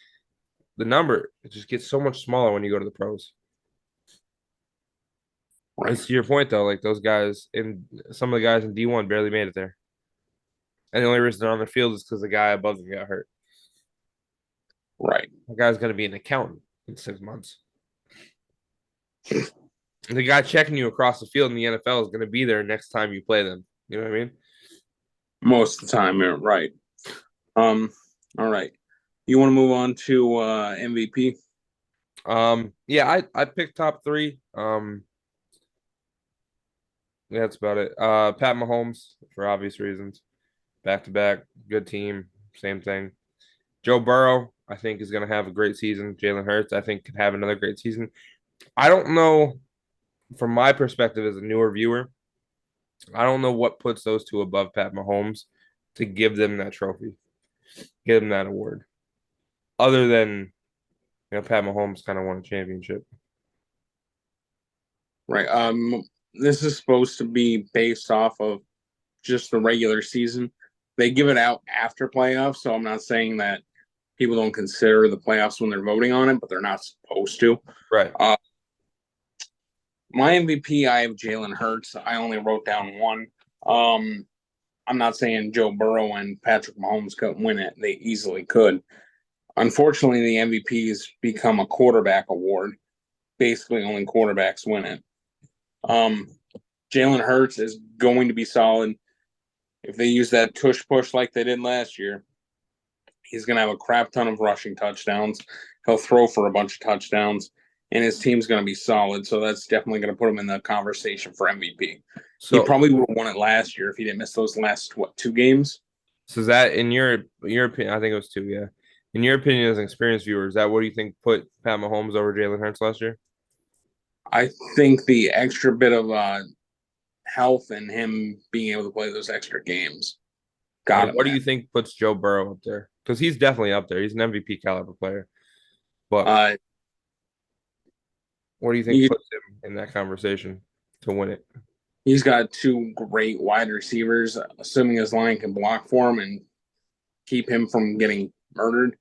The number it just gets so much smaller when you go to the pros. Right. It's to your point though, like those guys and some of the guys in D1 barely made it there. And the only reason they're on the field is because the guy above them got hurt. Right. The guy's going to be an accountant in 6 months. The guy checking you across the field in the NFL is going to be there next time you play them. You know what I mean? Most of the time, you're right. All right. You want to move on to MVP? Yeah, I picked top three. Yeah, that's about it. Pat Mahomes for obvious reasons. Back to back, good team, same thing. Joe Burrow, I think, is going to have a great season. Jalen Hurts, I think, could have another great season. I don't know, from my perspective as a newer viewer, I don't know what puts those two above Pat Mahomes to give them that trophy, give them that award. Other than, Pat Mahomes kind of won a championship. Right. This is supposed to be based off of just the regular season. They give it out after playoffs, so I'm not saying that people don't consider the playoffs when they're voting on it, but they're not supposed to. Right. My MVP, I have Jalen Hurts. I only wrote down one. Um, I'm not saying Joe Burrow and Patrick Mahomes couldn't win it. They easily could. Unfortunately, the MVP's become a quarterback award. Basically, only quarterbacks win it. Um, Jalen Hurts is going to be solid. If they use that tush push like they did last year, he's going to have a crap ton of rushing touchdowns. He'll throw for a bunch of touchdowns, and his team's going to be solid. So that's definitely going to put him in the conversation for MVP. He So, probably would have won it last year if he didn't miss those last 2 games. so is that in your opinion? I think it was two. Yeah. In your opinion, as an experienced viewer, is that what do you think put Pat Mahomes over Jalen Hurts last year? I think the extra bit of health and him being able to play those extra games got And him what do that. you think puts Joe Burrow up there? Because he's definitely up there. He's an MVP caliber player. But Uh, what do you think you, puts him in that conversation to win it? he's got two great wide receivers, assuming his line can block for him and keep him from getting murdered.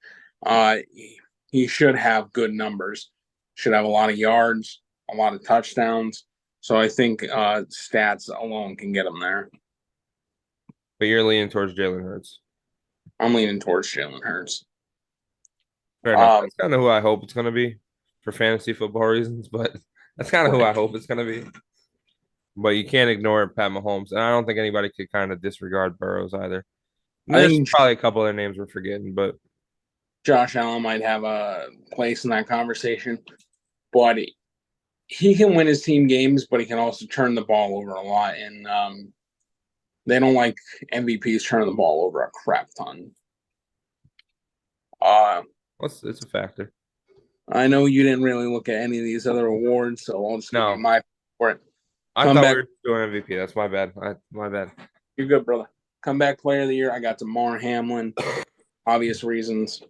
he should have good numbers. Should have a lot of yards, a lot of touchdowns. So I think stats alone can get him there. But you're leaning towards Jalen Hurts. I'm leaning towards Jalen Hurts. Fair enough. That's kind of who I hope it's going to be for fantasy football reasons, but that's kind of who I hope it's going to be. But you can't ignore Pat Mahomes, and I don't think anybody could kind of disregard Burrows either. And I there's think probably a couple other names we're forgetting, but Josh Allen might have a place in that conversation, but he can win his team games, but he can also turn the ball over a lot, and they don't like MVPs turning the ball over a crap ton. it's a factor. I know you didn't really look at any of these other awards, so I'll just give you my for it. I thought we were doing MVP. That's my bad. My bad. You're good, brother. Comeback player of the year. I got Damar Hamlin. Obvious reasons.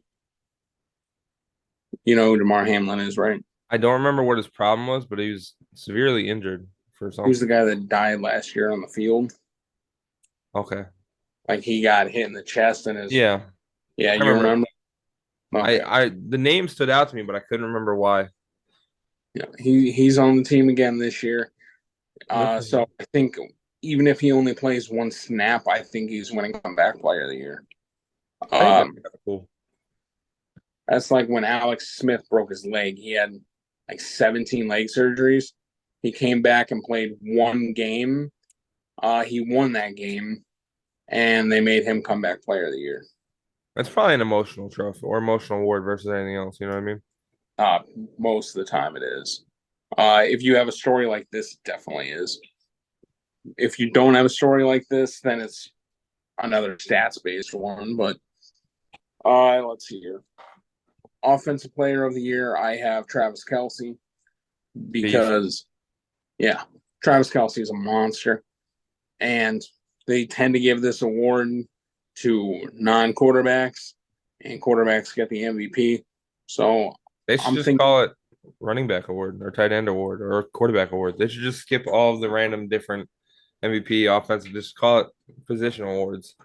You know who Damar Hamlin is, right? I don't remember what his problem was, but he was severely injured for something. Who's the guy that died last year on the field? Okay. Like he got hit in the chest and his Yeah. Yeah, you remember? Okay. The name stood out to me, but I couldn't remember why. Yeah, he's on the team again this year. So I think even if he only plays one snap, I think he's winning comeback player of the year. Cool. That's like when Alex Smith broke his leg. He had like 17 leg surgeries. He came back and played one game. He won that game, and they made him comeback player of the year. It's probably an emotional trophy or emotional award versus anything else. You know what I mean? Most of the time it is. If you have a story like this, it definitely is. If you don't have a story like this, then it's another stats-based one. But let's see here. Offensive player of the year, I have Travis Kelce because, Travis Kelce is a monster. And they tend to give this award to non-quarterbacks, and quarterbacks get the MVP. So they should call it running back award or tight end award or quarterback award. They should just skip all of the random different MVP offensive. Just call it position awards.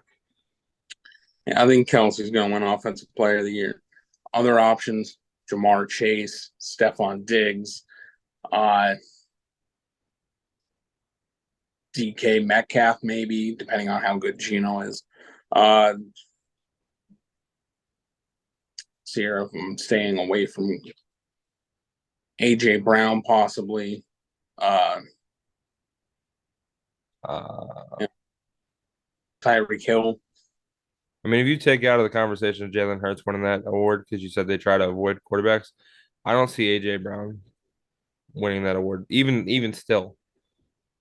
Yeah, I think Kelsey's going to win offensive player of the year. Other options: Jamar Chase, Stephon Diggs, DK Metcalf, maybe, depending on how good Gino is. See here if I'm staying away from AJ Brown, possibly. Tyreek Hill. I mean, if you take out of the conversation of Jalen Hurts winning that award because you said they try to avoid quarterbacks, I don't see AJ Brown winning that award. Even still,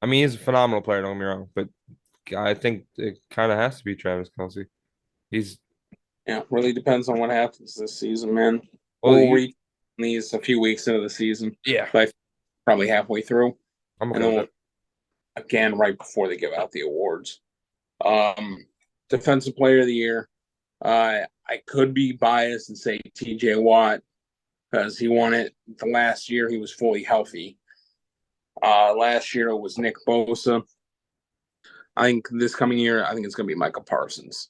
I mean, he's a phenomenal player. Don't get me wrong, but I think it kind of has to be Travis Kelce. Really depends on what happens this season, man. Well, we'll reach these a few weeks into the season. Yeah, probably halfway through, and then we'll again right before they give out the awards. Defensive player of the year. I could be biased and say TJ Watt because he won it the last year he was fully healthy. Last year it was Nick Bosa. I think this coming year, I think it's going to be Micah Parsons.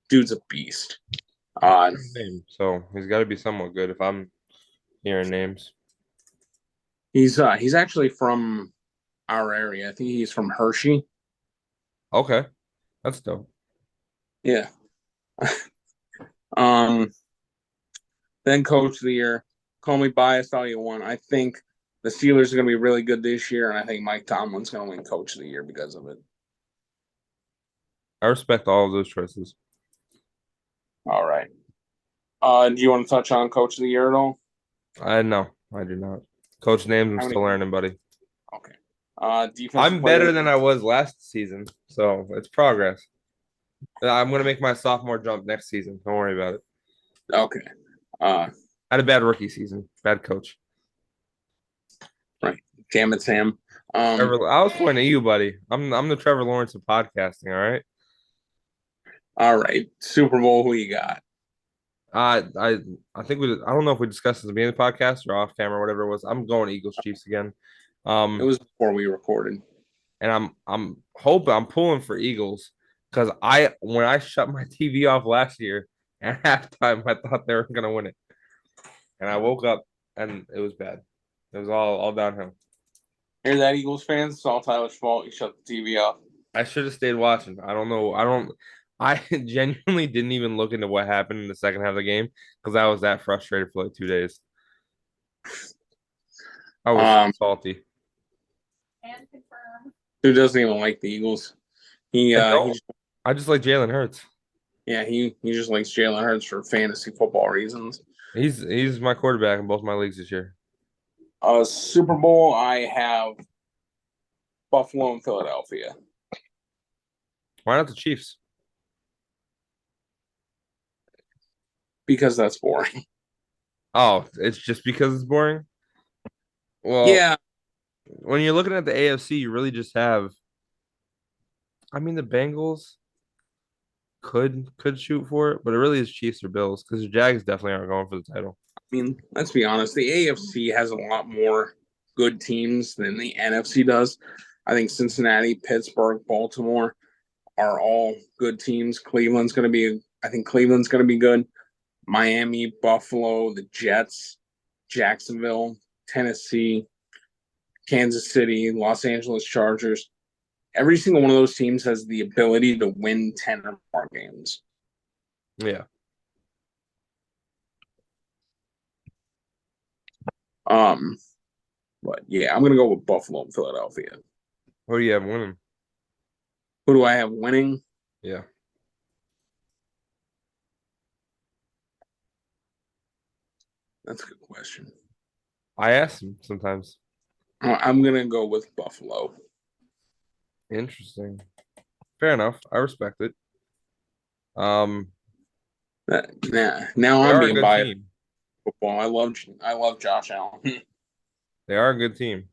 Dude's a beast. So he's got to be somewhat good if I'm hearing names. He's actually from our area. I think he's from Hershey. Okay, that's dope. Yeah. Then coach of the year. Call me biased all you want. I think the Steelers are going to be really good this year, and I think Mike Tomlin's going to win coach of the year because of it. I respect all of those choices. All right. Do you want to touch on coach of the year at all? No, I do not. Coach names, I'm still learning, buddy. Okay. I'm better than I was last season, so it's progress. I'm going to make my sophomore jump next season. Don't worry about it. Okay. I had a bad rookie season. Bad coach. Right. Damn it, Sam. I was pointing at you, buddy. I'm the Trevor Lawrence of podcasting, all right? All right. Super Bowl, who you got? I think I don't know if we discussed this at the beginning of the podcast or off camera or whatever it was. I'm going Eagles Chiefs again. It was before we recorded. And I'm pulling for Eagles because when I shut my TV off last year at halftime, I thought they were gonna win it. and I woke up and it was bad. It was all downhill. Hear that, Eagles fans? It's all Tyler's fault. He shut the TV off. I should have stayed watching. I don't know. I don't. I genuinely didn't even look into what happened in the second half of the game because I was that frustrated for like 2 days. I was so Um, salty. who doesn't even like the Eagles? He I he don't. just, I just like Jalen Hurts. yeah, he just likes Jalen Hurts for fantasy football reasons. He's my quarterback in both my leagues this year. Super Bowl, I have Buffalo and Philadelphia Why not the Chiefs? because that's boring. Oh, it's just because it's boring. Well, Yeah, when you're looking at the AFC, you really just have. I mean, the Bengals could shoot for it, but it really is Chiefs or Bills because the Jags definitely aren't going for the title. I mean, let's be honest. The AFC has a lot more good teams than the NFC does. I think Cincinnati, Pittsburgh, Baltimore are all good teams. I think Cleveland's going to be good. Miami, Buffalo, the Jets, Jacksonville, Tennessee, Kansas City, Los Angeles Chargers. Every single one of those teams has the ability to win 10 or more games. Yeah. Um, but yeah, I'm going to go with Buffalo and Philadelphia. What do you have winning? Who do I have winning? Yeah. That's a good question. I ask them sometimes. I'm going to go with Buffalo. Interesting. Fair enough. I respect it. Um, Now they I'm are a being good biased. team. Football. I love Josh Allen. They are a good team.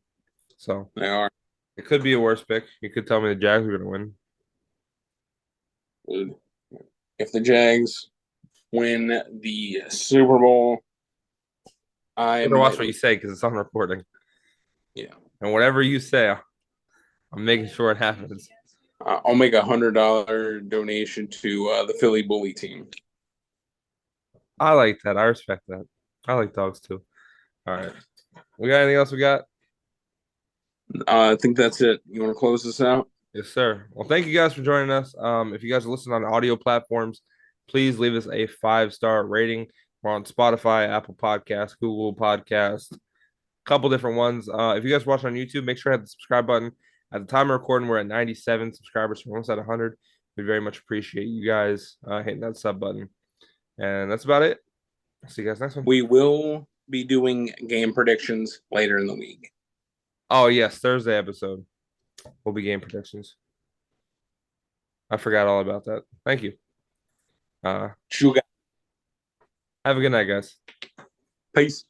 So They are. it could be a worse pick. You could tell me the Jags are going to win. Dude. If the Jags win the Super Bowl, I Better watch might what you lose. say because it's on recording. Yeah, And whatever you say, I'm making sure it happens. I'll make $100 donation to the Philly Bully team. I like that. I respect that. I like dogs too. All right. We got anything else we got? I think that's it. You want to close this out? Yes, sir. Well, thank you guys for joining us. If you guys are listening on audio platforms, please leave us a 5-star rating. We're on Spotify, Apple Podcasts, Google Podcasts, a couple different ones. If you guys watch on YouTube, make sure to hit the subscribe button. At the time of recording, we're at 97 subscribers. We're almost at 100. We very much appreciate you guys hitting that sub button. And that's about it. See you guys next one. We will be doing game predictions later in the week. Oh, yes, Thursday episode will be game predictions. I forgot all about that. Thank you. Sugar. Have a good night, guys. Peace.